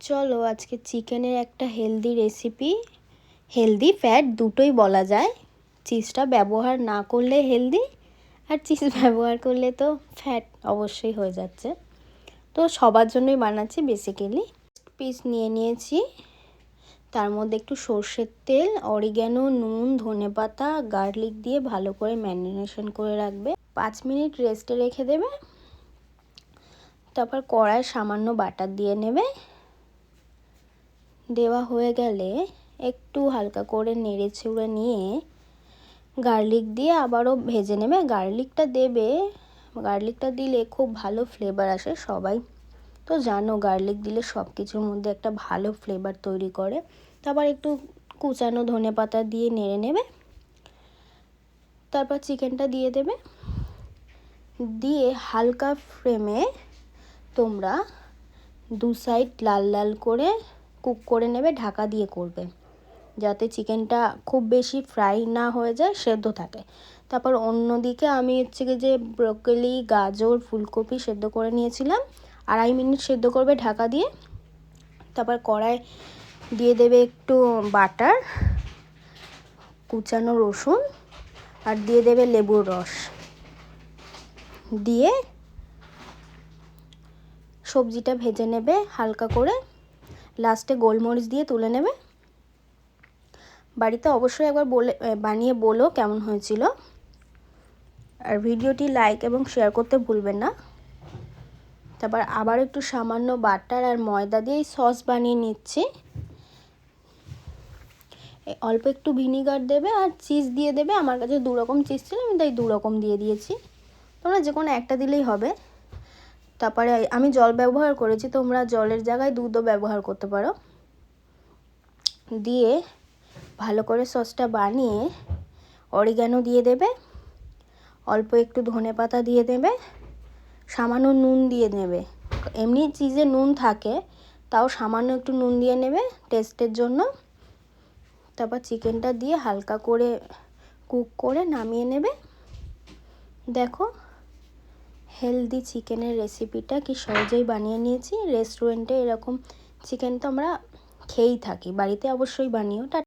চলো আজকে চিকেনের একটা হেলদি রেসিপি, হেলদি ফ্যাট দুটোই বলা যায়। চিজটা ব্যবহার না করলে হেলদি, আর চিজ ব্যবহার করলে তো ফ্যাট অবশ্যই হয়ে যাচ্ছে। তো সবার জন্যই বানাচ্ছি বেসিক্যালি। পিস নিয়ে নিয়েছি, তার মধ্যে একটু সর্ষের তেল, অরিগ্যানো, নুন, ধনেপাতা, গার্লিক দিয়ে ভালো করে ম্যারিনেশন করে রাখবে। 5 মিনিট রেস্টে রেখে দেবে। তারপর কড়ায় সামান্য বাটার দিয়ে নেবে। দেওয়া হয়ে গেলে একটু হালকা করে নেড়ে চেড়ে নিয়ে গার্লিক দিয়ে আবারও ভেজে নেবে। গার্লিকটা দিলে খুব ভালো ফ্লেভার আসে। সবাই তো জানো গার্লিক দিলে সব কিছুর মধ্যে একটা ভালো ফ্লেভার তৈরি করে। তারপর একটু কুচানো ধনেপাতা দিয়ে নেড়ে নেবে। তারপর চিকেনটা দিয়ে দেবে, দিয়ে হালকা ফ্লেমে তোমরা দু সাইড লাল লাল করে কুক করে নেবে। ঢাকা দিয়ে করবে যাতে চিকেনটা খুব বেশি ফ্রাই না হয়ে যায়, সেদ্ধ থাকে। তারপর অন্যদিকে আমি যে ব্রোকলি, গাজর, ফুলকপি সেদ্ধ করে নিয়েছিলাম, 2.5 মিনিট সেদ্ধ করবে ঢাকা দিয়ে। তারপর কড়াই দিয়ে দেবে একটু বাটার, কুচানো রসুন, আর দিয়ে দেবে লেবুর রস। দিয়ে সবজিটা ভেজে নেবে হালকা করে, লাস্টে গোলমরিচ দিয়ে তুলে নেবে। বাড়িতে অবশ্যই একবার বানিয়ে বলো কেমন হয়েছিল। আর ভিডিওটি লাইক এবং শেয়ার করতে ভুলবেন না। তারপর আবার একটু সামান্য বাটার আর ময়দা দিয়ে সস বানিয়ে নিচ্ছি। অল্প একটু ভিনিগার দেবে আর চিজ দিয়ে দেবে। আমার কাছে 2 রকম চিজ ছিল, আমি তাই 2 রকম দিয়ে দিয়েছি। তোমরা যে কোনো একটা দিলেই হবে। তারপরে আমি জল ব্যবহার করেছি, তোমরা জলের জায়গায় দুধও ব্যবহার করতে পারো। দিয়ে ভালো করে সসটা বানিয়ে অরিগ্যানো দিয়ে দেবে, অল্প একটু ধনেপাতা দিয়ে দেবে, সামান্য নুন দিয়ে নেবে। এমনি চিজে নুন থাকে, তাও সামান্য একটু নুন দিয়ে নেবে টেস্টের জন্য। তারপর চিকেনটা দিয়ে হালকা করে কুক করে নামিয়ে নেবে। দেখো হেলদি চিকেনের রেসিপিটা কি সহজেই বানিয়ে নিয়েছি। রেস্টুরেন্টে এরকম চিকেন তো আমরা খেয়েই থাকি, বাড়িতে অবশ্যই বানিও।